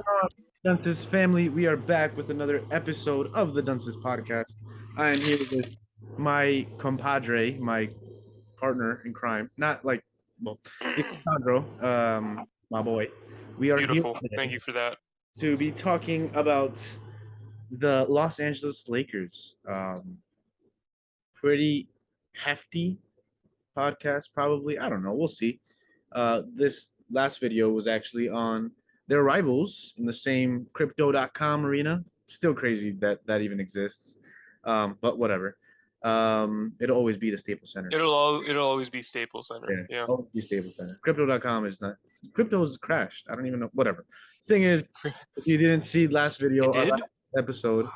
on, Dunces family? We are back with another episode of the Dunces podcast. I am here with my compadre, my partner in crime. Not like, well, it's Sandro, my boy. We are here Beautiful. Thank today you for that. to be talking about the Los Angeles Lakers. Pretty hefty podcast, probably. I don't know. We'll see. This last video was actually on their rivals in the same crypto.com arena. Still crazy that that even exists. But whatever. It'll always be the Staples Center. It'll always be Staples Center. Yeah, Yeah. always be Staples Center. Crypto.com is not. Crypto's crashed. I don't even know. Whatever. Thing is, if you didn't see last video It or did? last episode,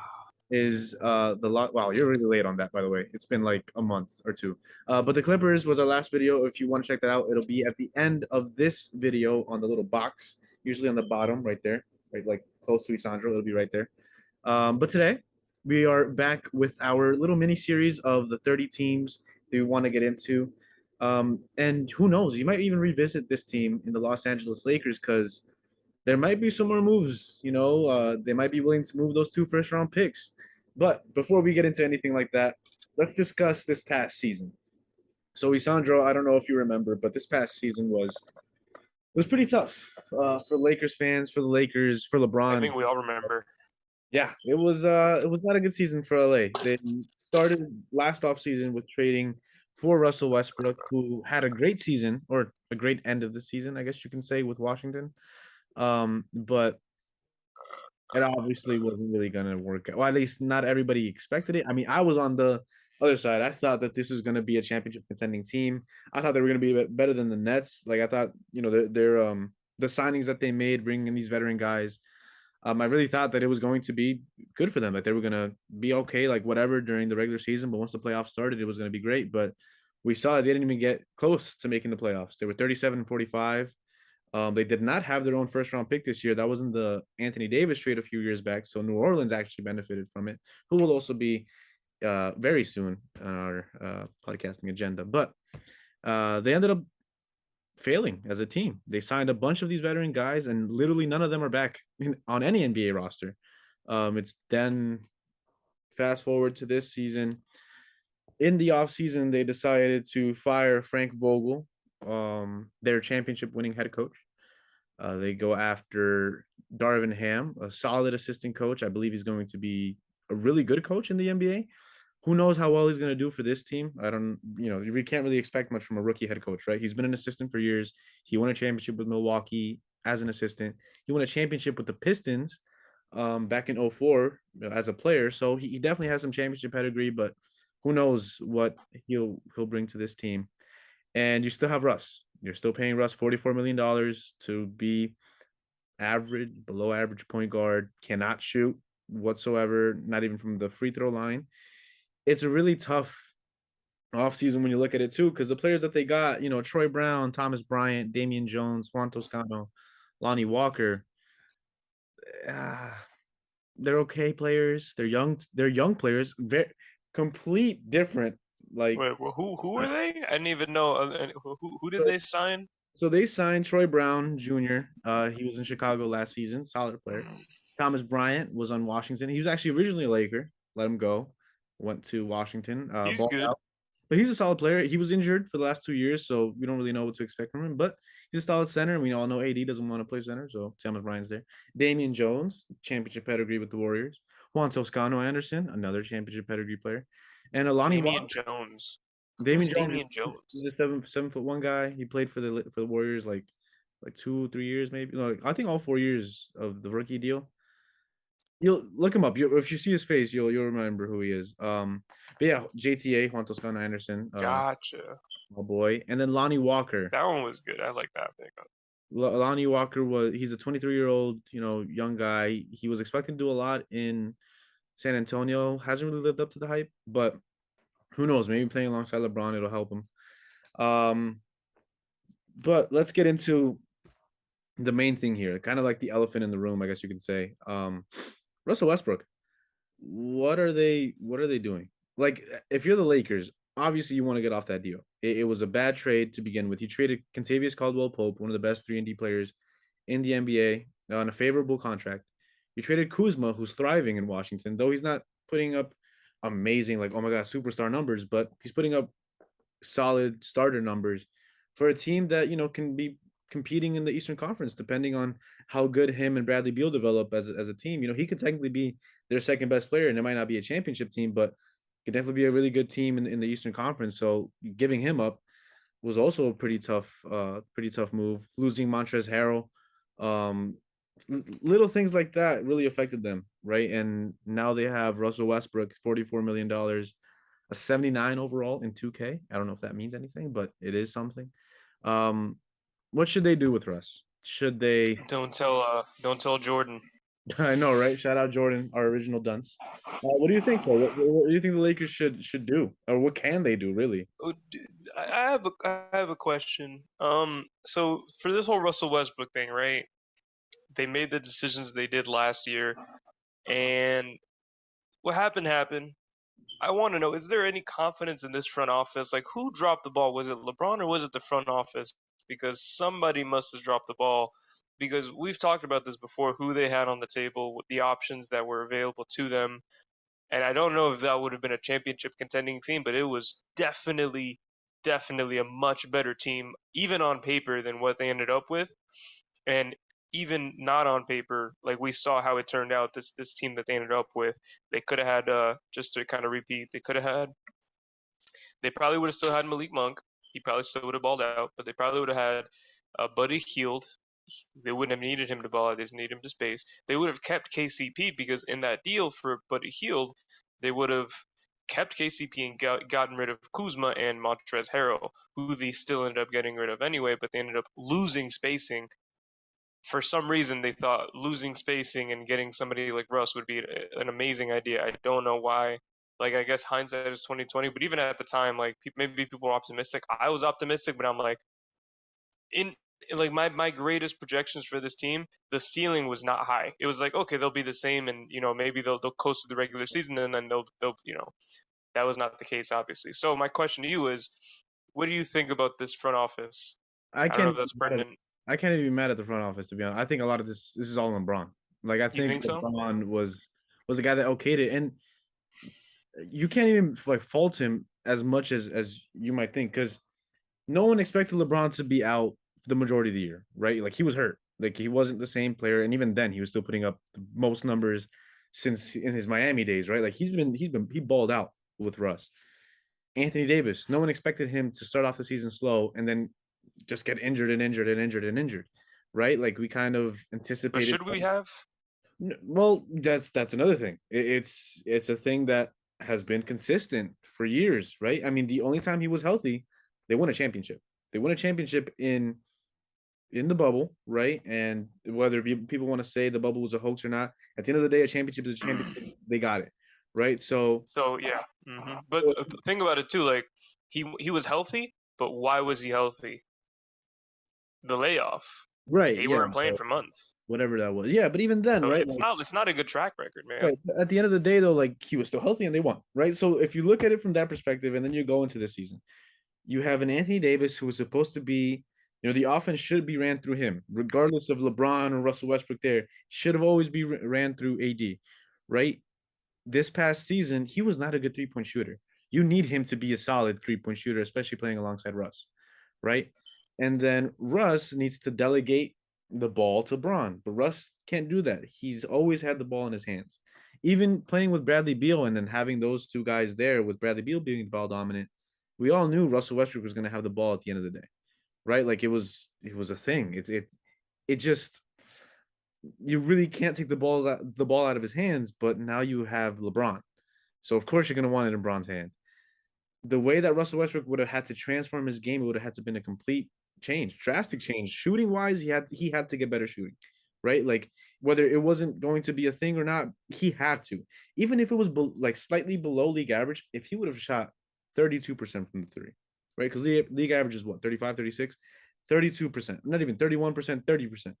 is the lot. Wow, you're really late on that, by the way. It's been like a month or two. But the Clippers was our last video. If you want to check that out, it'll be at the end of this video on the little box, usually on the bottom, right there, right like close to Isandro. It'll be right there. But today we are back with our little mini series of the 30 teams that we want to get into. And who knows, you might even revisit this team in the Los Angeles Lakers because there might be some more moves. They might be willing to move those two first round picks. But before we get into anything like that, let's discuss this past season. So, Isandro, I don't know if you remember, but this past season was pretty tough for Lakers fans, for the Lakers, for I LeBron. think we all remember. Yeah, it was not a good season for LA. They started last offseason with trading for Russell Westbrook, who had a great season or a great end of the season, I guess you can say, with Washington. But it obviously wasn't really going to work out. Well, at least not everybody expected it. I mean, I was on the other side. I thought that this was going to be a championship contending team. I thought they were going to be better than the Nets. Like I thought, their the signings that they made, bringing in these veteran guys. I really thought that it was going to be good for them. That they were going to be okay, like whatever during the regular season. But once the playoffs started, it was going to be great. But we saw they didn't even get close to making the playoffs. They were 37-45. They did not have their own first round pick this year. That was in the Anthony Davis trade a few years back. So New Orleans actually benefited from it, who will also be very soon on our podcasting agenda. But they ended up failing as a team. They signed a bunch of these veteran guys, and literally none of them are back on any NBA roster. It's then fast forward to this season. In the offseason, they decided to fire Frank Vogel, their championship winning head coach. They go after Darvin Ham, a solid assistant coach. I believe he's going to be a really good coach in the NBA. Who knows how well he's going to do for this team? I don't, we can't really expect much from a rookie head coach, right? He's been an assistant for years. He won a championship with Milwaukee as an assistant. He won a championship with the Pistons back in 04 as a player. So he definitely has some championship pedigree, but who knows what he'll bring to this team. And you still have Russ. You're still paying Russ $44 million to be average, below average point guard, cannot shoot whatsoever, not even from the free throw line. It's a really tough offseason when you look at it too, because the players that they got, Troy Brown, Thomas Bryant, Damian Jones, Juan Toscano, Lonnie Walker, uh, they're okay players. They're young players. Very complete different. Like Wait, well, who are they? I didn't even know. Who did so, they sign? so they signed Troy Brown Jr. He was in Chicago last season, solid player. Thomas Bryant was on Washington. He was actually originally a Laker. Let him go. Went to Washington. He's Balled good. out. But he's a solid player. He was injured for the last 2 years, so we don't really know what to expect from him. But he's a solid center. We all know AD doesn't want to play center, so Thomas Bryant's there. Damian Jones, championship pedigree with the Warriors. Juan Toscano Anderson, another championship pedigree player. And Alani Damian Walker. Jones. Who's Damian Jones, Damian Jones? he's a 7 foot one guy. He played for the Warriors like 2 3 years maybe. No, I think all 4 years of the rookie deal. You'll look him up. If you see his face, you'll remember who he is. But yeah, JTA Juan Toscano Anderson, Gotcha. my boy, and then Lonnie Walker. That one was good. I like that pickup. Lonnie Walker he's a 23-year-old, young guy. He was expecting to do a lot in San Antonio. Hasn't really lived up to the hype, but who knows? Maybe playing alongside LeBron, it'll help him. But let's get into the main thing here, kind of like the elephant in the room, I guess you could say. Russell Westbrook. What are they doing? Like, if you're the Lakers, obviously you want to get off that deal. It was a bad trade to begin with. You traded Contavious Caldwell Pope, one of the best 3-and-D players in the NBA, on a favorable contract. You traded Kuzma, who's thriving in Washington, though he's not putting up amazing, like, oh my God, superstar numbers, but he's putting up solid starter numbers for a team that, can be competing in the Eastern Conference, depending on how good him and Bradley Beal develop as a team. He could technically be their second best player, and it might not be a championship team, but could definitely be a really good team in the Eastern Conference. So giving him up was also a pretty tough move. Losing Montrezl Harrell, um, little things like that really affected them, right? And now they have Russell Westbrook, $44 million, a 79 overall in 2K. I don't know if that means anything, but it is something. Um, what should they do with Russ? Should they? Don't tell Jordan. I know, right? Shout out Jordan, our original dunce. What do you think, though? What do you think the Lakers should do, or what can they do, really? Oh, I have a question. So for this whole Russell Westbrook thing, right? They made the decisions they did last year, and what happened. I want to know, is there any confidence in this front office? Like, who dropped the ball? Was it LeBron or was it the front office? Because somebody must have dropped the ball. Because we've talked about this before, who they had on the table, the options that were available to them. And I don't know if that would have been a championship contending team, but it was definitely a much better team, even on paper, than what they ended up with. And even not on paper, like we saw how it turned out. This team that they ended up with, they could have had just to kind of repeat, they probably would have still had Malik Monk. He probably still would have balled out, but they probably would have had Buddy Hield. They wouldn't have needed him to ball out. They just needed him to space. They would have kept KCP because in that deal for Buddy Hield, they would have kept KCP and gotten rid of Kuzma and Montrezl Harrell, who they still ended up getting rid of anyway, but they ended up losing spacing. For some reason, they thought losing spacing and getting somebody like Russ would be an amazing idea. I don't know why. Like, I guess hindsight is 2020, but even at the time, like maybe people were optimistic. I was optimistic, but I'm like, in like my greatest projections for this team, the ceiling was not high. It was like, okay, they'll be the same, and maybe they'll coast through the regular season, and then they'll that was not the case, obviously. So my question to you is, what do you think about this front office? I I don't know can't if even that's be mad at, pertinent. I can't even be mad at the front office, to be honest. I think a lot of this is all LeBron. Like, I You think think so? LeBron was the guy that okayed it, and you can't even like fault him as much as you might think, because no one expected LeBron to be out the majority of the year, right? Like, he was hurt. Like, he wasn't the same player, and even then, he was still putting up the most numbers since in his Miami days, right? Like, he balled out with Russ. Anthony Davis, no one expected him to start off the season slow and then just get injured and injured and injured and injured, right? Like, we kind of But anticipated. should we have? Well, that's another thing. It's a thing that has been consistent for years, right? I mean, the only time he was healthy, they won a championship. They won a championship in the bubble, right? And whether people want to say the bubble was a hoax or not, at the end of the day, a championship is a championship. They got it, right? So, So yeah. But think about it too. Like he was healthy, but why was he healthy? The layoff. right, They yeah, weren't playing for months. whatever that was, yeah. But even then, So right? it's not a good track record, man. Right. At the end of the day, though, like, he was still healthy and they won, right? So if you look at it from that perspective, and then you go into the season, you have an Anthony Davis who was supposed to be, the offense should be ran through him, regardless of LeBron or Russell Westbrook. There should have always be ran through AD, right? This past season, he was not a good 3-point shooter. You need him to be a solid 3-point shooter, especially playing alongside Russ, right? And then Russ needs to delegate the ball to Braun, but Russ can't do that. He's always had the ball in his hands. Even playing with Bradley Beal and then having those two guys there, with Bradley Beal being ball dominant, we all knew Russell Westbrook was going to have the ball at the end of the day, right? Like, it was a thing. It just, you really can't take the ball out of his hands. But now you have LeBron, so of course you're going to want it in LeBron's hand. The way that Russell Westbrook would have had to transform his game, it would have had to been a complete change, drastic change. Shooting wise, he had to get better shooting, right? Like, whether it wasn't going to be a thing or not, he had to. Even if it was like slightly below league average, if he would have shot 32% from the three, right? Because league average is what, 35, 36, 32%, not even 31%, 30%.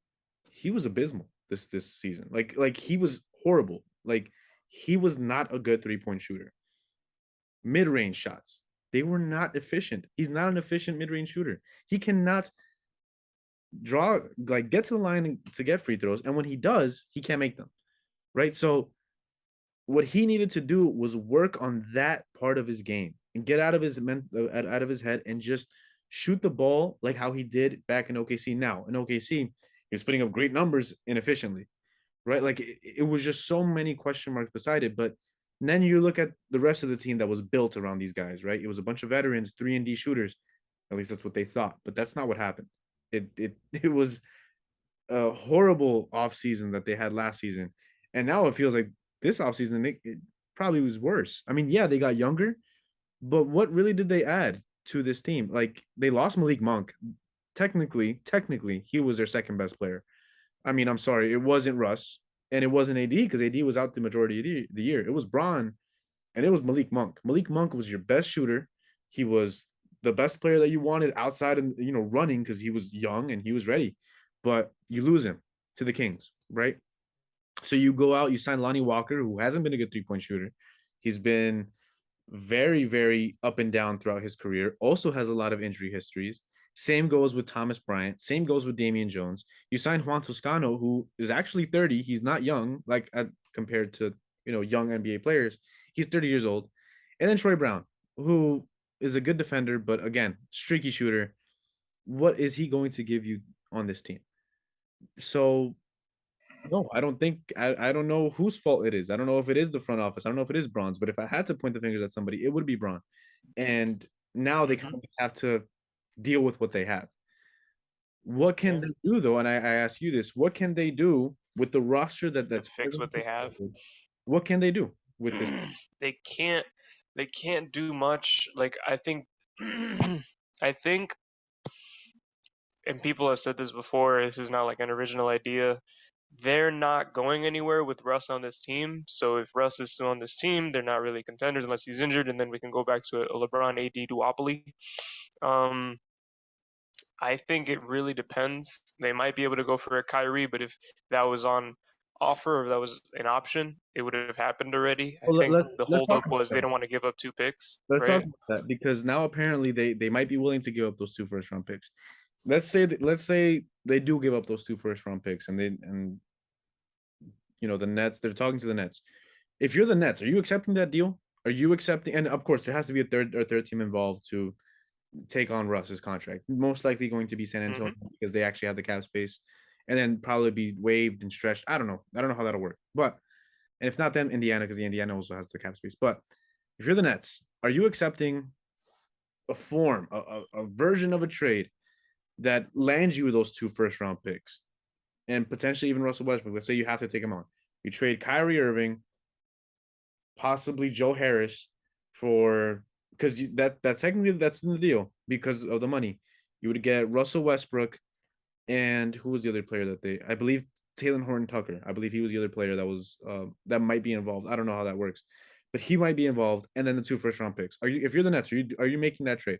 He was abysmal this season. Like he was horrible. Like, he was not a good 3-point shooter. Mid-range shots, they were not efficient. He's not an efficient mid-range shooter. He cannot draw, like get to the line to get free throws, and when he does, he can't make them. Right. So what he needed to do was work on that part of his game and get out of his out of his head and just shoot the ball like how he did back in OKC. Now in OKC, he was putting up great numbers inefficiently, right? Like it was just so many question marks beside it. But then you look at the rest of the team that was built around these guys, right? It was a bunch of veterans, 3-and-D shooters. At least that's what they thought, but that's not what happened. It was a horrible offseason that they had last season. And now it feels like this offseason, it probably was worse. I mean, yeah, they got younger, but what really did they add to this team? Like they lost Malik Monk. Technically, he was their second best player. I mean, I'm sorry, it wasn't Russ and it wasn't AD because AD was out the majority of the year. It was Braun and it was Malik Monk. Malik Monk was your best shooter. He was the best player that you wanted outside and running because he was young and he was ready. But you lose him to the Kings, right? So you go out, you sign Lonnie Walker, who hasn't been a good 3-point shooter. He's been very, very up and down throughout his career. Also has a lot of injury histories. Same goes with Thomas Bryant. Same goes with Damian Jones. You sign Juan Toscano, who is actually 30. He's not young, like compared to young NBA players. He's 30 years old. And then Troy Brown, who is a good defender, but again, streaky shooter. What is he going to give you on this team? So no, I don't think I don't know whose fault it is. I don't know if it is the front office. I don't know if it is Braun's, but if I had to point the fingers at somebody, it would be Braun. And now they kind Mm-hmm. of just have to deal with what they have. What can Yeah, they do though? And I ask you this: what can they do with the roster to that's fix what they have. what can they do with this? they can't they can't do much. Like I think I think and people have said this before, this is not like an original idea. They're not going anywhere with Russ on this team. So if Russ is still on this team, they're not really contenders unless he's injured, and then we can go back to a LeBron AD duopoly. Um, I think it really depends. They might be able to go for a Kyrie, but if that was on offer or if that was an option, it would have happened already. I Well, think the let's talk holdup about was they that. don't want to give up two picks, Let's talk right? about that because now apparently they might be willing to give up those two first round picks. Let's say they do give up those two first round picks and the Nets, they're talking to the Nets. If you're the Nets, are you accepting that deal? Are you accepting? And of course, there has to be a third team involved to take on Russ's contract. Most likely going to be San Antonio Hmm. because they actually have the cap space, and then probably be waived and stretched. I don't know. I don't know how that'll work. But and if not them, Indiana because the Indiana also has the cap space. But if you're the Nets, are you accepting a form, a version of a trade that lands you those two first round picks and potentially even Russell Westbrook? Let's say you have to take him on. You trade Kyrie Irving, possibly Joe Harris for because that technically that's in the deal because of the money. You would get Russell Westbrook and who was the other player that they I believe Taylor Horton Tucker. I believe he was the other player that was that might be involved. I don't know how that works, but he might be involved. And then the two first round picks. Are you if you're the Nets? Are you making that trade?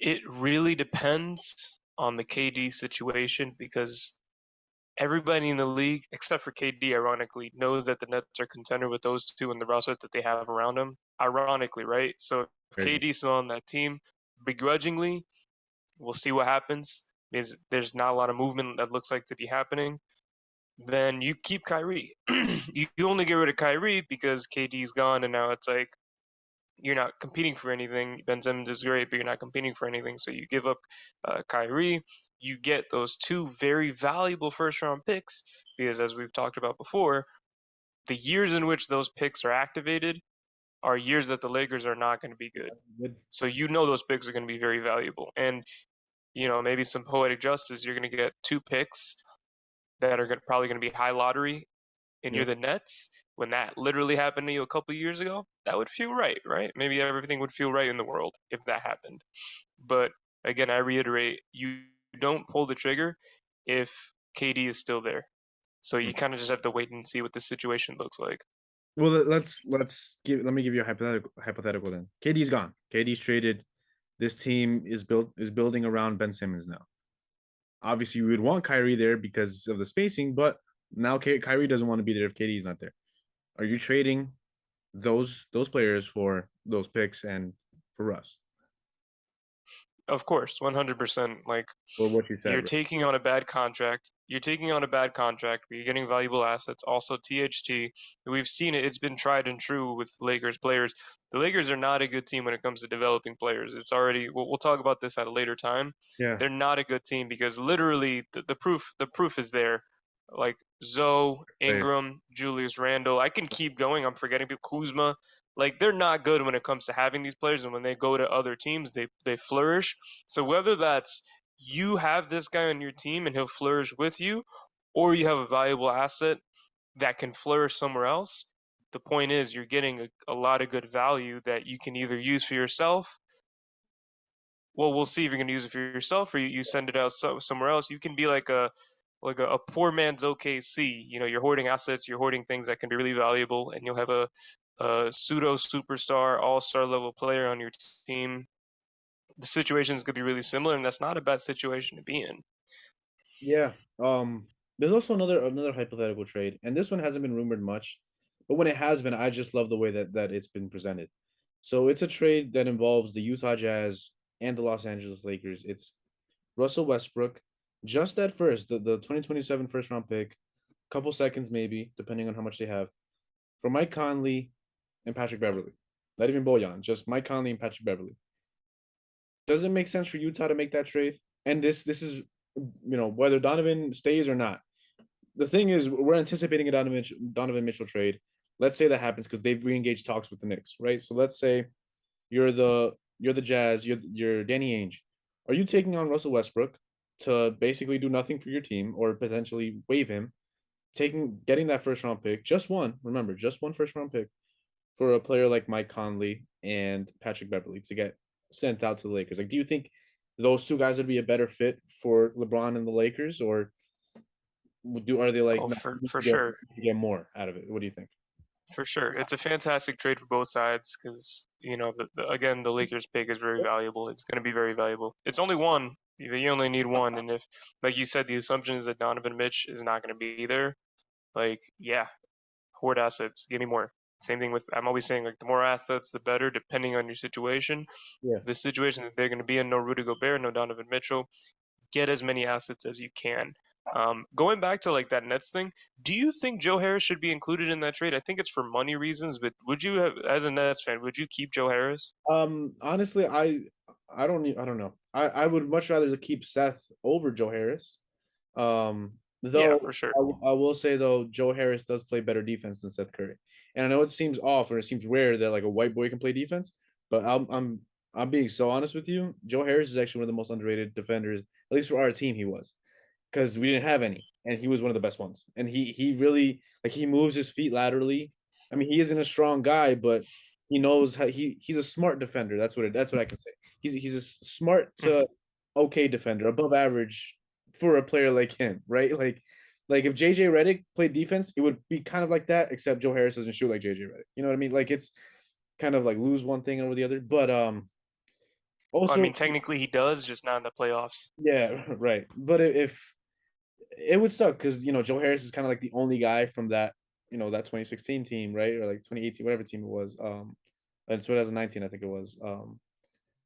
It really depends on the KD situation because everybody in the league, except for KD, ironically, knows that the Nets are contender with those two and the roster that they have around them. Ironically, right? So if Crazy. KD's still on that team, begrudgingly, we'll see what happens. Because there's not a lot of movement that looks like to be happening. Then you keep Kyrie. You only get rid of Kyrie because KD's gone, and now it's like you're not competing for anything. Ben Simmons is great, but you're not competing for anything. So you give up Kyrie. You get those two very valuable first round picks because, as we've talked about before, the years in which those picks are activated are years that the Lakers are not going to be good. Good. So you know those picks are going to be very valuable. And, maybe some poetic justice, you're going to get two picks that are probably going to be high lottery and you're Yep. the Nets, when that literally happened to you a couple of years ago, that would feel right, right? Maybe everything would feel right in the world if that happened. But again, I reiterate, you don't pull the trigger if KD is still there. So you kind of just have to wait and see what the situation looks like. Well, let me give you a hypothetical then. KD's gone. KD's traded. This team is building around Ben Simmons now. Obviously, we would want Kyrie there because of the spacing, but now Kyrie doesn't want to be there if KD's not there. Are you trading those players for those picks and for Russ? Of course, 100%. Like or what you said, you're right? taking on a bad contract. You're taking on a bad contract, but you're getting valuable assets. Also, THT. We've seen it. It's been tried and true with Lakers players. The Lakers are not a good team when it comes to developing players. It's already. We'll talk about this at a later time. Yeah, They're not a good team because literally the proof is there. Like Zoe, same. Ingram, Julius Randle. I can keep going. I'm forgetting people. Kuzma. Like they're not good when it comes to having these players, and when they go to other teams, they flourish. So whether that's you have this guy on your team and he'll flourish with you, or you have a valuable asset that can flourish somewhere else. The point is, you're getting a lot of good value that you can either use for yourself. Well, we'll see if you're going to use it for yourself or you send it out somewhere else. You can be like a poor man's OKC. You know, you're hoarding assets, you're hoarding things that can be really valuable, and you'll have a pseudo superstar, all star level player on your team. The situations could be really similar, and that's not a bad situation to be in. Yeah. There's also another hypothetical trade, and this one hasn't been rumored much, but when it has been, I just love the way that it's been presented. So it's a trade that involves the Utah Jazz and the Los Angeles Lakers. It's Russell Westbrook, just at first, the 2027 first round pick, couple seconds maybe, depending on how much they have, for Mike Conley and Patrick Beverly. Not even Bojan, just Mike Conley and Patrick Beverly. Does it make sense for Utah to make that trade? And this is whether Donovan stays or not. The thing is, we're anticipating a Donovan Mitchell trade. Let's say that happens because they've reengaged talks with the Knicks, right? So let's say you're the Jazz, you're Danny Ainge. Are you taking on Russell Westbrook to basically do nothing for your team or potentially waive him, getting that first round pick, just one, remember, just one first round pick for a player like Mike Conley and Patrick Beverly to get sent out to the Lakers? Like, do you think those two guys would be a better fit for LeBron and the Lakers, or are they like Oh, no, for sure. to get more out of it? What do you think? For sure. It's a fantastic trade for both sides because, again, the Lakers pick is very valuable. It's going to be very valuable. It's only one. You only need one. And if, like you said, the assumption is that Donovan Mitch is not going to be there, like, yeah, hoard assets, give me more. Same thing with, I'm always saying, like, the more assets, the better, depending on your situation. Yeah. The situation that they're going to be in, no Rudy Gobert, no Donovan Mitchell, get as many assets as you can. Going back to like that Nets thing, do you think Joe Harris should be included in that trade? I think it's for money reasons, but would you have, as a Nets fan, would you keep Joe Harris? Honestly, I don't know. I would much rather keep Seth over Joe Harris. Yeah, Though for sure. I will say though, Joe Harris does play better defense than Seth Curry, and I know it seems off or it seems rare that like a white boy can play defense, but I'm being so honest with you. Joe Harris is actually one of the most underrated defenders, at least for our team. He was because we didn't have any, and he was one of the best ones. And he really like he moves his feet laterally. I mean, he isn't a strong guy, but he knows how he's a smart defender. That's what I can say. He's a smart Hmm. to okay defender, above average for a player like him, right? Like if JJ Redick played defense, it would be kind of like that, except Joe Harris doesn't shoot like JJ Redick. You know what I mean? Like it's kind of like lose one thing over the other. But Well, I also mean, technically he does, just not in the playoffs. yeah, right. But if it would suck because Joe Harris is kind of like the only guy from that 2016 team, right? Or like 2018, whatever team it was. And 2019, I think it was.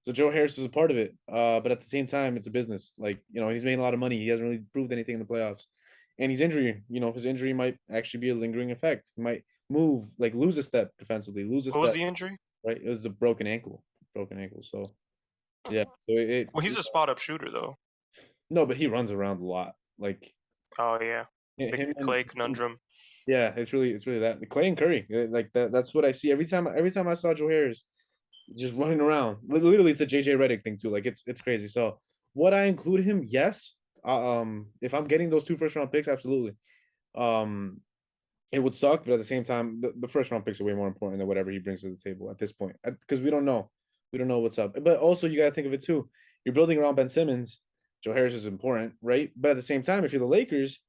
So Joe Harris is a part of it. But at the same time, it's a business. Like, he's making a lot of money. He hasn't really proved anything in the playoffs. And his injury might actually be a lingering effect. He might lose a step defensively, lose a What was step, the injury? right? It was a broken ankle. Broken ankle. So yeah. So Well, he's a spot up shooter though. no, but he runs around a lot. Like Oh yeah, the him and Clay conundrum. yeah, it's really that. Clay and Curry. Like that's what I see every time I saw Joe Harris just running around. Literally, it's the JJ Redick thing too. Like it's crazy. So would I include him? Yes. If I'm getting those two first round picks, absolutely. Um, it would suck, but at the same time, the first round picks are way more important than whatever he brings to the table at this point because we don't know. We don't know what's up. But also, you got to think of it too. You're building around Ben Simmons. Joe Harris is important, right? But at the same time, if you're the Lakers,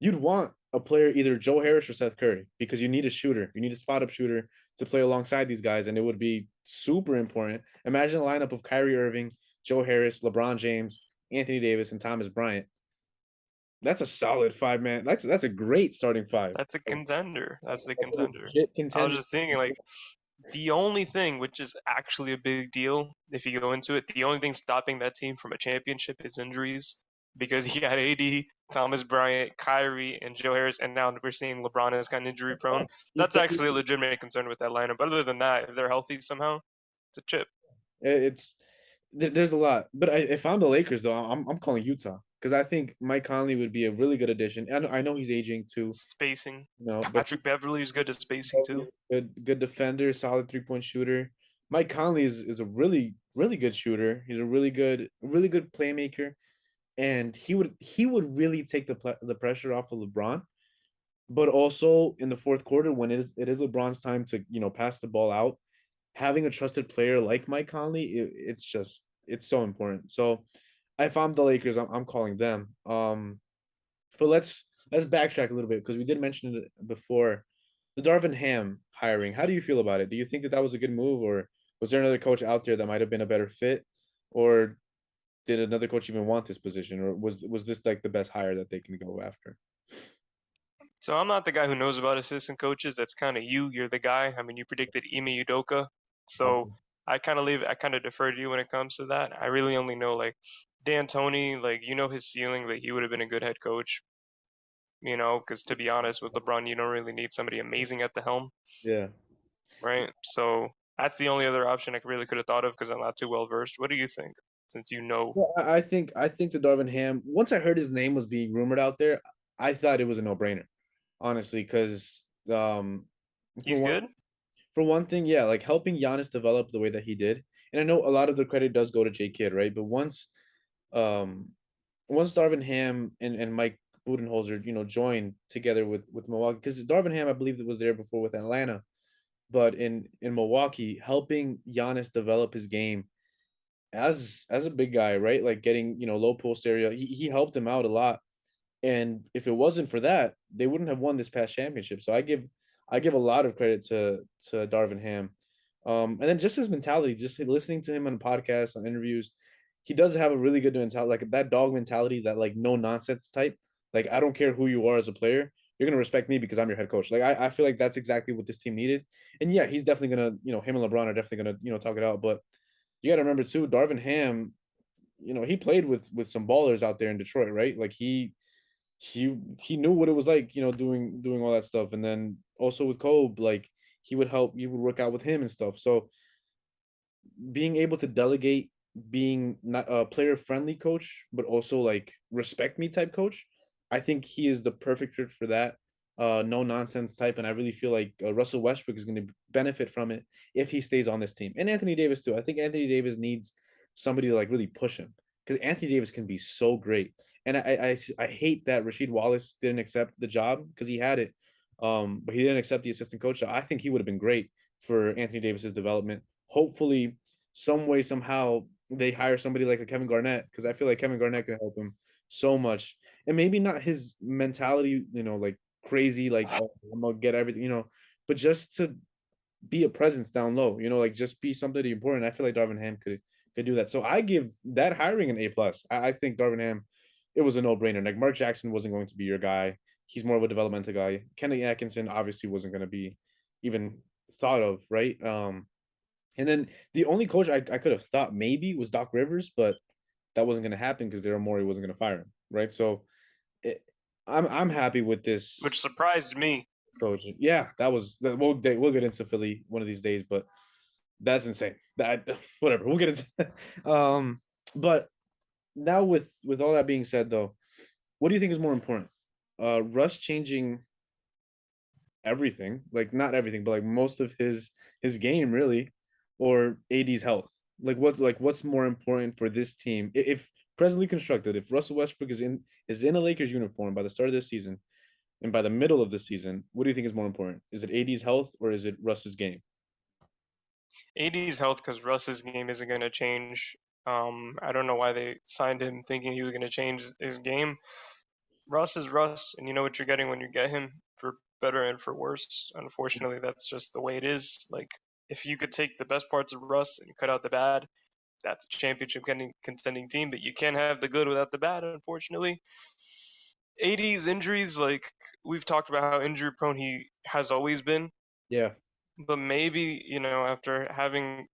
you'd want a player either Joe Harris or Seth Curry because you need a shooter. You need a spot up shooter to play alongside these guys, and it would be super important. Imagine a lineup of Kyrie Irving, Joe Harris, LeBron James, Anthony Davis, and Thomas Bryant. That's a solid five man. That's a great starting five. That's a contender. That's the That's a contender. legit I was contender. just thinking, like, The only thing, which is actually a big deal if you go into it, the only thing stopping that team from a championship is injuries. Because you got AD, Thomas Bryant, Kyrie, and Joe Harris, and now we're seeing LeBron is kind of injury prone. You That's focus, actually a legitimate concern with that lineup. But other than that, if they're healthy somehow, it's a chip. it's there's a lot, but if I'm the Lakers though, I'm calling Utah because I think Mike Conley would be a really good addition. And I know he's aging too, Spacing. but Patrick Beverly is good at spacing too. good defender, solid 3-point shooter. Mike Conley is a really good shooter. He's a really good playmaker, and he would really take the pressure off of LeBron. But also in the fourth quarter, when it is LeBron's time to pass the ball out, having a trusted player like Mike Conley, it's so important. So if I'm the Lakers, I'm calling them. But let's backtrack a little bit because we did mention it before. The Darvin Ham hiring. How do you feel about it? Do you think that that was a good move, or was there another coach out there that might have been a better fit, or did another coach even want this position, or was this like the best hire that they can go after? So I'm not the guy who knows about assistant coaches. That's kind of you. You're the guy. I mean, you predicted Ime Udoka. So I kind of defer to you when it comes to that. I really only know like D'Antoni, like you know his ceiling, that he would have been a good head coach. Because to be honest, with LeBron, you don't really need somebody amazing at the helm, Yeah. right? So that's the only other option I really could have thought of because I'm not too well versed. What do you think? Since you know Well, I think the Darvin Ham. Once I heard his name was being rumored out there, I thought it was a no brainer, honestly, because for he's one good, for one thing, yeah, like helping Giannis develop the way that he did, and I know a lot of the credit does go to J Kidd, right? But um, once Darvin Ham and Mike Budenholzer, joined together with Milwaukee, because Darvin Ham, I believe, that was there before with Atlanta, but in Milwaukee, helping Giannis develop his game as a big guy, right? Like getting low post area, he helped him out a lot. And if it wasn't for that, they wouldn't have won this past championship. So I give a lot of credit to Darvin Ham. And then just his mentality, just listening to him on podcasts, on interviews, he does have a really good mentality, like that dog mentality, that like no nonsense type. Like I don't care who you are as a player, you're gonna respect me because I'm your head coach. Like I feel like that's exactly what this team needed. And yeah, he's definitely gonna, him and LeBron are definitely gonna, talk it out. But you gotta remember too, Darvin Ham, he played with some ballers out there in Detroit, right? Like he knew what it was like, doing all that stuff. And then also with Kobe, like he would work out with him and stuff. So being able to delegate, being not a player friendly coach, but also like respect me type coach, I think he is the perfect fit for that. No nonsense type, and I really feel like Russell Westbrook is going to benefit from it if he stays on this team, and Anthony Davis too. I think Anthony Davis needs somebody to like really push him because Anthony Davis can be so great, and I hate that Rasheed Wallace didn't accept the job because he had it, but he didn't accept the assistant coach. I think he would have been great for Anthony Davis's development. Hopefully, some way somehow they hire somebody like a Kevin Garnett because I feel like Kevin Garnett can help him so much, and maybe not his mentality, like crazy, like oh, I'm gonna get everything, but just to be a presence down low, like just be somebody important. I feel like Darvin Ham could do that. So I give that hiring an A+. I think Darvin Ham, it was a no brainer. Like Mark Jackson wasn't going to be your guy. He's more of a developmental guy. Kenny Atkinson obviously wasn't going to be even thought of, right? And then the only coach I could have thought maybe was Doc Rivers, but that wasn't going to happen because Daryl Morey wasn't going to fire him, right? So it, I'm happy with this which surprised me. coach. Yeah, that was we'll get into Philly one of these days, but that's insane. That whatever, we'll get into that. But now with all that being said, though, what do you think is more important? Russ changing everything, like not everything, but like most of his game, really, or AD's health. What's more important for this team if presently constructed? If Russell Westbrook is in a Lakers uniform by the start of this season and by the middle of the season, what do you think is more important? Is it AD's health or is it Russ's game? AD's health because Russ's game isn't going to change. I don't know why they signed him thinking he was going to change his game. Russ is Russ, and you know what you're getting when you get him, for better and for worse. Unfortunately, that's just the way it is. Like, if you could take the best parts of Russ and cut out the bad, that's a championship contending team, but you can't have the good without the bad, unfortunately. AD's injuries, like, we've talked about how injury prone he has always been. Yeah, But maybe, after having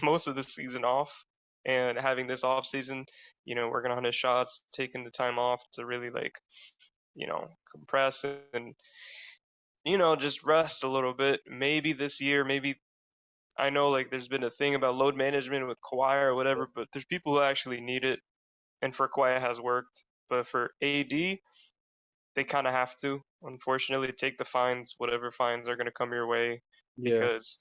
most of the season off and having this off season, working on his shots, taking the time off to really like, compress and, just rest a little bit. Maybe this year, maybe I know like there's been a thing about load management with Kawhi or whatever, but there's people who actually need it. And for Kawhi it has worked. But for AD, they kind of have to, unfortunately, take the fines, whatever fines are going to come your way, Yeah. because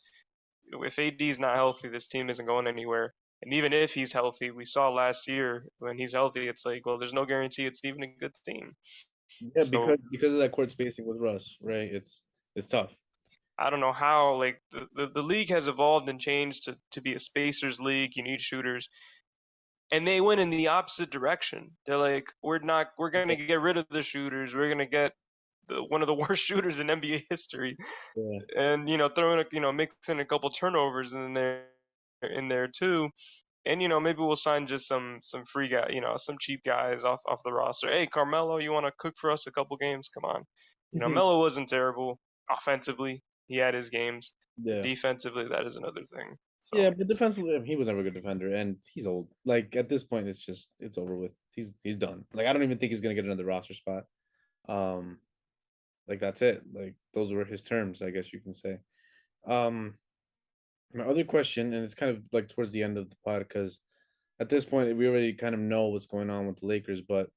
if AD is not healthy, this team isn't going anywhere. And even if he's healthy, we saw last year when he's healthy, it's like, well, there's no guarantee it's even a good team. Yeah, So because of that court spacing with Russ, right? It's tough. I don't know how, like, the league has evolved and changed to be a spacers league. You need shooters. And they went in the opposite direction. They're like, we're gonna get rid of the shooters. We're gonna get one of the worst shooters in NBA history, Yeah. and throwing mixing a couple turnovers in there too. And maybe we'll sign just some free guy, some cheap guys off the roster. Hey, Carmelo, you want to cook for us a couple games? Come on. Melo wasn't terrible offensively. He had his games. Yeah. Defensively, that is another thing. So Yeah, but defensively, he was never a good defender, and he's old. Like at this point, it's over with. He's done. Like I don't even think he's gonna get another roster spot. Um, like that's it. Like those were his terms, I guess you can say. Um, my other question, and it's kind of like towards the end of the pod, because at this point we already kind of know what's going on with the Lakers. But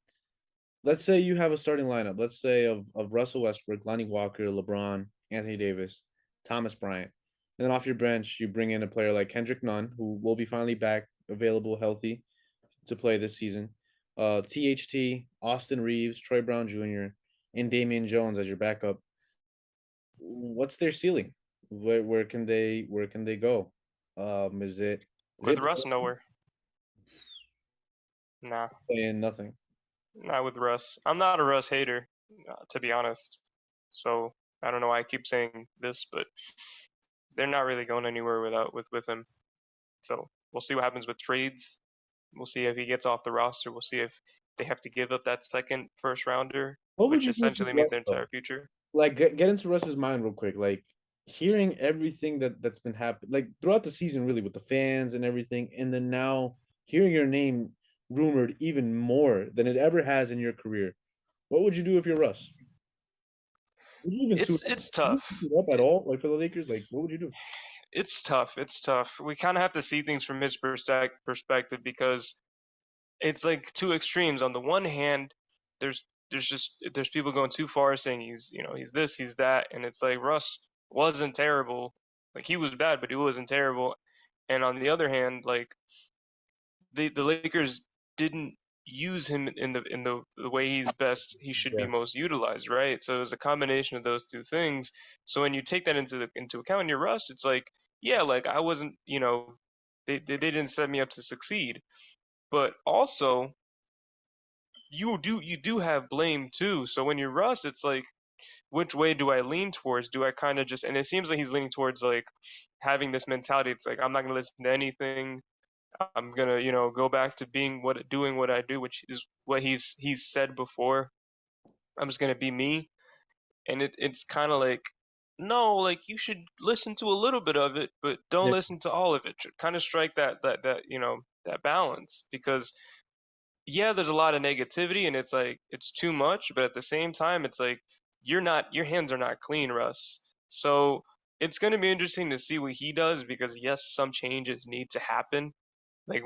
let's say you have a starting lineup. Let's say of Russell Westbrook, Lonnie Walker, LeBron, Anthony Davis, Thomas Bryant. And then off your bench, you bring in a player like Kendrick Nunn, who will be finally back, available, healthy to play this season. THT, Austin Reeves, Troy Brown Jr., and Damian Jones as your backup. What's their ceiling? Where can they go? Is it is with it Russ, nowhere. Nah, playing nothing? not with Russ. I'm not a Russ hater, to be honest. So I don't know why I keep saying this, but they're not really going anywhere with him. So we'll see what happens with trades. We'll see if he gets off the roster. We'll see if they have to give up that second first rounder, What would which you do if you essentially means Russ their though? entire future. Like get into Russ's mind real quick. Like hearing everything that's been happening, like throughout the season, really with the fans and everything, and then now hearing your name rumored even more than it ever has in your career. What would you do if you're Russ? Would you even suit up? It's Would you tough. suit up at all? Like for the Lakers, like what would you do? It's tough. It's tough. We kind of have to see things from his perspective, because it's like two extremes. On the one hand, there's people going too far saying he's this, he's that, and it's like Russ wasn't terrible. Like he was bad, but he wasn't terrible. And on the other hand, like the Lakers didn't use him in the way he should be Yeah. most utilized, right? So it was a combination of those two things. So when you take that into account in your Russ, it's like, yeah, like I wasn't, they didn't set me up to succeed. But also you do have blame too. So when you're Russ, it's like, which way do I lean towards? Do I kind of just, and it seems like he's leaning towards like having this mentality. It's like I'm not gonna listen to anything. I'm gonna, go back to doing what I do, which is what he's said before. I'm just gonna be me, and it's kind of like, no, like you should listen to a little bit of it, but don't Yeah. listen to all of it. Kind of strike that balance, because yeah, there's a lot of negativity, and it's like it's too much, but at the same time, it's like your hands are not clean, Russ. So it's gonna be interesting to see what he does, because yes, some changes need to happen. Like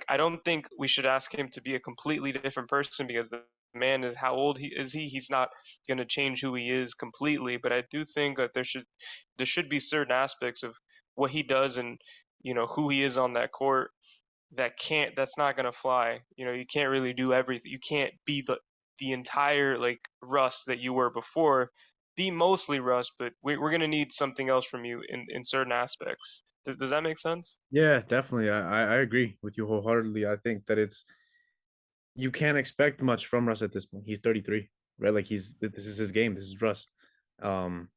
I don't think we should ask him to be a completely different person, because the man is how old he? He's not going to change who he is completely, but I do think that there should be certain aspects of what he does and who he is on that court that's not going to fly. You can't really do everything. You can't be the entire like Russ that you were before. Be mostly Russ, but we're going to need something else from you in certain aspects. Does that make sense? Yeah, definitely. I agree with you wholeheartedly. I think that you can't expect much from Russ at this point. He's 33, right? Like this is his game. This is Russ. Um,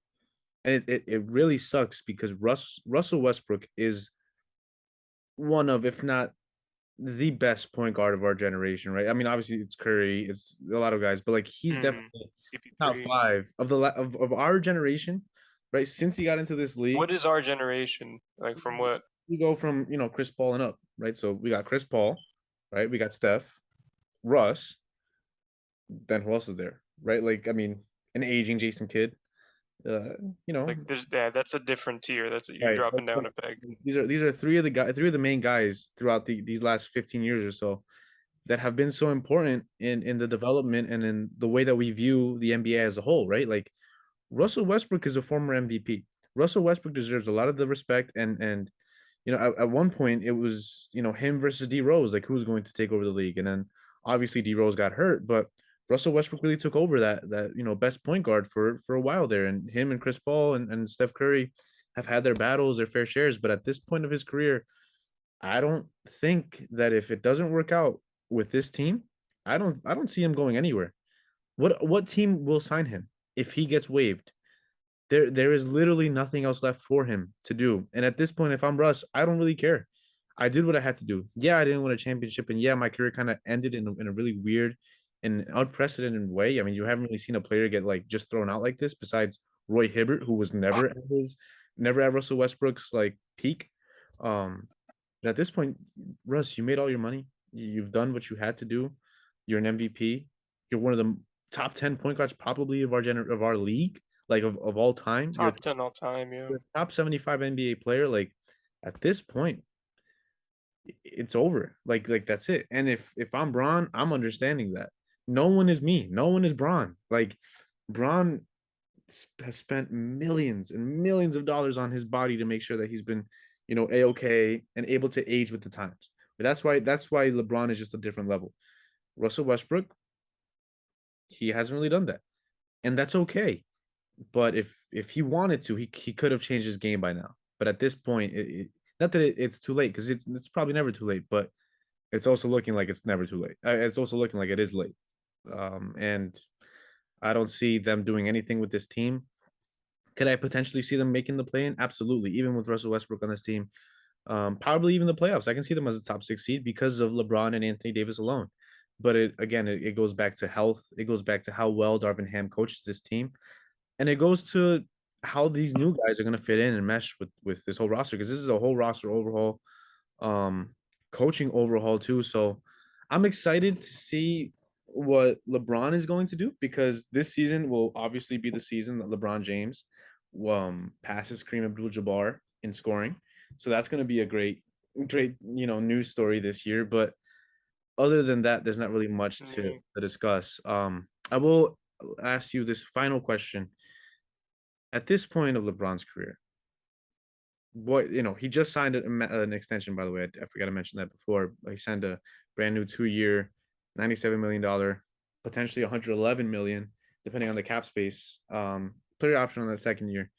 and it really sucks because Russell Westbrook is one of, if not the best point guard of our generation, right? I mean, obviously it's Curry, it's a lot of guys, but like he's Mm, definitely top CP3. five of of our generation. right? Since he got into this What league, is our generation like? From what? we go from Chris Paul and up, right? So we got Chris Paul, right? We got Steph, Russ, then who else is there, right? Like, I mean, an aging Jason Kidd, uh, you know, Like, there's yeah, that's a different tier. That's you're right? dropping down a peg. These are three of the main guys throughout these last 15 years or so that have been so important in the development and in the way that we view the NBA as a whole, right? Like Russell Westbrook is a former MVP. Russell Westbrook deserves a lot of the respect and at one point it was him versus D Rose, like who's going to take over the league, and then obviously D Rose got hurt, but Russell Westbrook really took over that best point guard for a while there, and him and Chris Paul and Steph Curry have had their battles, their fair shares, but at this point of his career, I don't think that if it doesn't work out with this team, I don't see him going anywhere. What team will sign him if he gets waived? There is literally nothing else left for him to do. And at this point, if I'm Russ, I don't really care. I did what I had to do. Yeah, I didn't win a championship, and yeah, my career kind of ended in a really weird and unprecedented way. I mean, you haven't really seen a player get like just thrown out like this, besides Roy Hibbert, who was never at Russell Westbrook's like peak. Um, but at this point, Russ, you made all your money. You've done what you had to do. You're an MVP. You're one of the top 10 point guards probably of our league, like of all time. You're Top 10 all time, yeah. a top 75 NBA player. Like at this point, it's over. Like that's it. And if I'm Braun, I'm understanding that. No one is me. No one is Braun. Like Braun has spent millions and millions of dollars on his body to make sure that he's been, a-okay and able to age with the times. But that's why LeBron is just a different level. Russell Westbrook, he hasn't really done that, and that's okay. But if he wanted to, he could have changed his game by now. But at this point, not that it's too late, because it's probably never too late. But it's also looking like it's never too late. It's also looking like it is late. And I don't see them doing anything with this team. Could I potentially see them making the play in? Absolutely. Even with Russell Westbrook on this team, probably even the playoffs. I can see them as a top 6 seed because of LeBron and Anthony Davis alone. But it goes back to health. It goes back to how well Darvin Ham coaches this team, and it goes to how these new guys are going to fit in and mesh with this whole roster, because this is a whole roster overhaul, um, coaching overhaul too. So I'm excited to see what LeBron is going to do, because this season will obviously be the season that LeBron James passes Kareem Abdul-Jabbar in scoring. So that's going to be a great news story this year. But other than that, there's not really much to discuss. I will ask you this final question. At this point of LeBron's career, he just signed an extension, by the way. I forgot to mention that before. He signed a brand new 2 year, $97 million, potentially 111 million, depending on the cap space. Player option on that second year.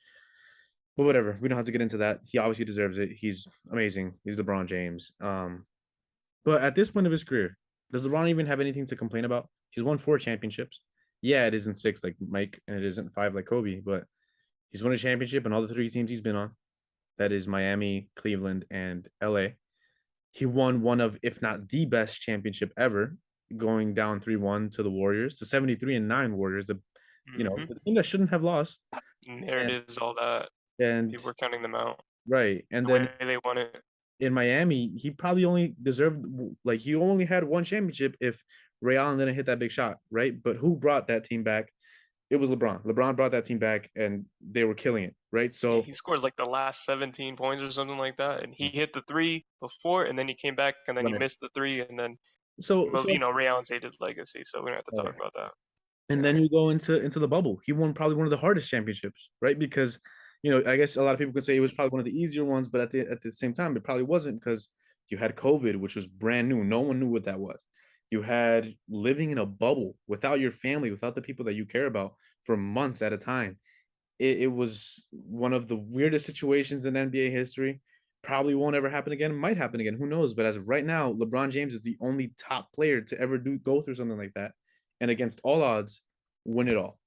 But whatever, we don't have to get into that. He obviously deserves it. He's amazing. He's LeBron James. But at this point of his career, does LeBron even have anything to complain about? He's won 4 championships. Yeah, it isn't 6 like Mike, and it isn't 5 like Kobe, but he's won a championship in all the 3 teams he's been on. That is Miami, Cleveland, and LA. He won one of, if not the best championship ever, going down 3-1 to the Warriors, to 73-9 Warriors, Mm-hmm. the team that shouldn't have lost. And Narratives, all that. and People were counting them out. right. And The then way they won it. in Miami, he probably only deserved, like, he only had one championship if Ray Allen didn't hit that big shot, right? But who brought that team back? It was LeBron. LeBron brought that team back, and they were killing it, right? Yeah, So he scored like the last 17 points or something like that, and he hit the three before, and then he came back, and then he missed the three, and then so so Ray Allen's hated legacy, so we don't have to talk about that. and Yeah, then you go into the bubble. He won probably one of the hardest championships, right? Because I guess a lot of people could say it was probably one of the easier ones, but at the same time, it probably wasn't, because you had COVID, which was brand new. No one knew what that was. You had living in a bubble without your family, without the people that you care about for months at a time. It was one of the weirdest situations in NBA history. Probably won't ever happen again. Might happen again. Who knows? But as of right now, LeBron James is the only top player to ever go through something like that, and against all odds, win it all.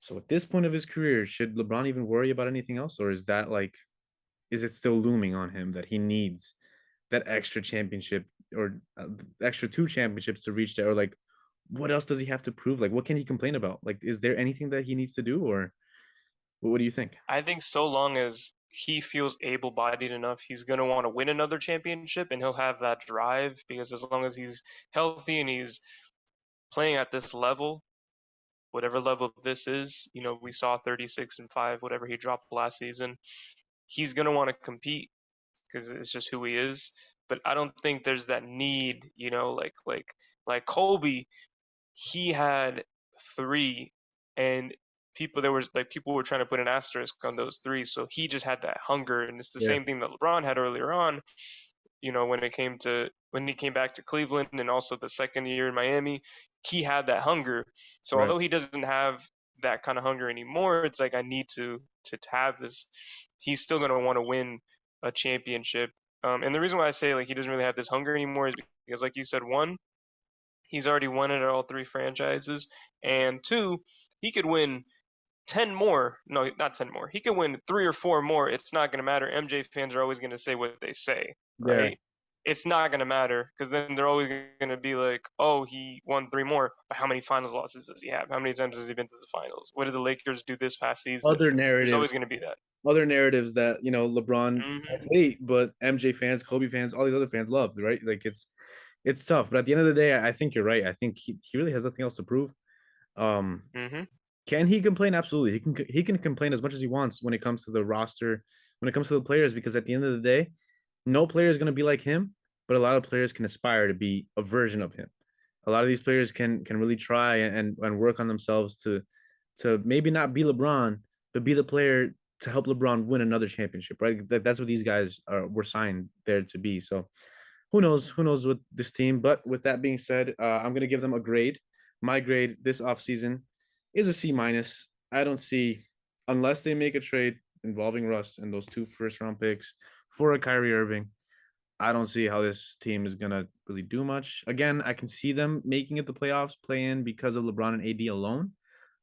So at this point of his career, should LeBron even worry about anything else, or is it still looming on him that he needs that extra championship, or extra 2 championships to reach there, or like what else does he have to prove? Like what can he complain about? Like is there anything that he needs to do, or What do you think? I think so long as he feels able-bodied enough, he's gonna want to win another championship, and he'll have that drive because as long as he's healthy and he's playing at this level, whatever level this is, we saw 36-5, whatever he dropped last season, he's gonna want to compete because it's just who he is. But I don't think there's that need, like Kobe, he had three, and people were trying to put an asterisk on those three, so he just had that hunger, and it's the Yeah, same thing that LeBron had earlier on. When he came back to Cleveland and also the second year in Miami, he had that hunger. So right. although he doesn't have that kind of hunger anymore, it's like I need to have this. He's still gonna want to win a championship. And the reason why I say like he doesn't really have this hunger anymore is because, like you said, one, he's already won it at all three franchises, and two, he could win 10 more. No, not 10 more. He could win three or four more. It's not going to matter. MJ fans are always going to say what they say, Yeah. right? It's not going to matter because then they're always going to be like, oh, he won three more. But how many finals losses does he have? How many times has he been to the finals? What did the Lakers do this past season? Other There's narrative always going to be that. other narratives that LeBron fans Hmm. hate, but MJ fans, Kobe fans, all these other fans love, right? Like it's tough. But at the end of the day, I think you're right. I think he really has nothing else to prove. Um, Hmm. can he complain? Absolutely. He can complain as much as he wants when it comes to the roster, when it comes to the players, because at the end of the day, no player is going to be like him, but a lot of players can aspire to be a version of him. A lot of these players can really try and work on themselves to maybe not be LeBron, but be the player to help LeBron win another championship, right? That's what these guys were signed there to be. So who knows? Who knows with this team? But with that being said, I'm gonna give them a grade. My grade this offseason is a C minus. I don't see, unless they make a trade involving Russ and those two first round picks for a Kyrie Irving. I don't see how this team is gonna really do much. Again, I can see them making it the playoffs, play in because of LeBron and AD alone.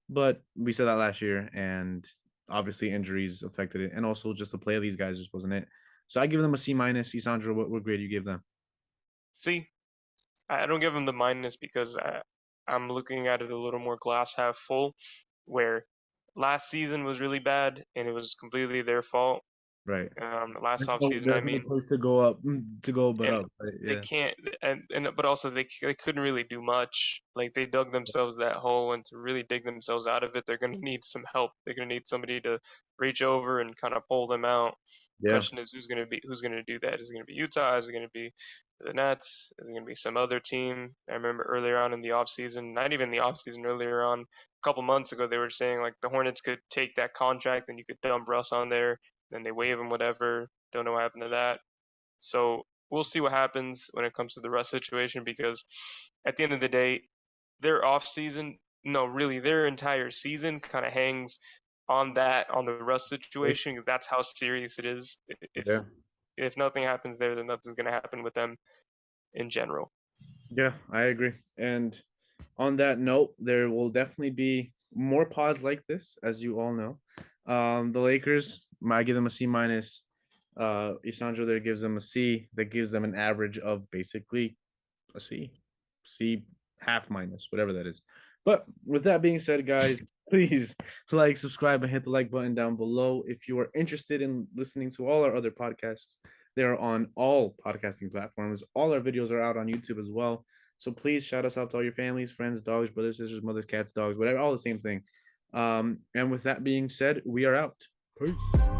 But we said that last year, and obviously injuries affected it, and also just the play of these guys just wasn't it. So I give them a C minus. Sandra, what grade do you give them? See, I don't give him the minus because I'm looking at it a little more glass half full, where last season was really bad and it was completely their fault. Right. Last off season, I There's no mean, place to go up, to go but and up. Right? they Yeah. can't, and but also they couldn't really do much. Like they dug themselves that hole, and to really dig themselves out of it, they're gonna need some help. They're gonna need somebody to reach over and kind of pull them out. Yeah. Question is who's gonna do that? Is it gonna be Utah? Is it gonna be the Nets? Is it gonna be some other team? I remember earlier on in the offseason, not even the offseason, earlier on, a couple months ago, they were saying like the Hornets could take that contract and you could dump Russ on there, then they waive him, whatever. Don't know what happened to that. So we'll see what happens when it comes to the Russ situation because at the end of the day, their off season, no, really, their entire season kind of hangs on the Russ situation. That's how serious it is. Yeah. If nothing happens there, then nothing's gonna happen with them in general. Yeah, I agree. And on that note, there will definitely be more pods like this, as you all know. The Lakers, I give them a C minus. Isandro there gives them a C. That gives them an average of basically a C, C half minus, whatever that is. But with that being said, guys, please like, subscribe, and hit the like button down below. If you are interested in listening to all our other podcasts, they are on all podcasting platforms. All our videos are out on YouTube as well. So please shout us out to all your families, friends, dogs, brothers, sisters, mothers, cats, dogs, whatever, all the same thing. And with that being said, we are out. Peace.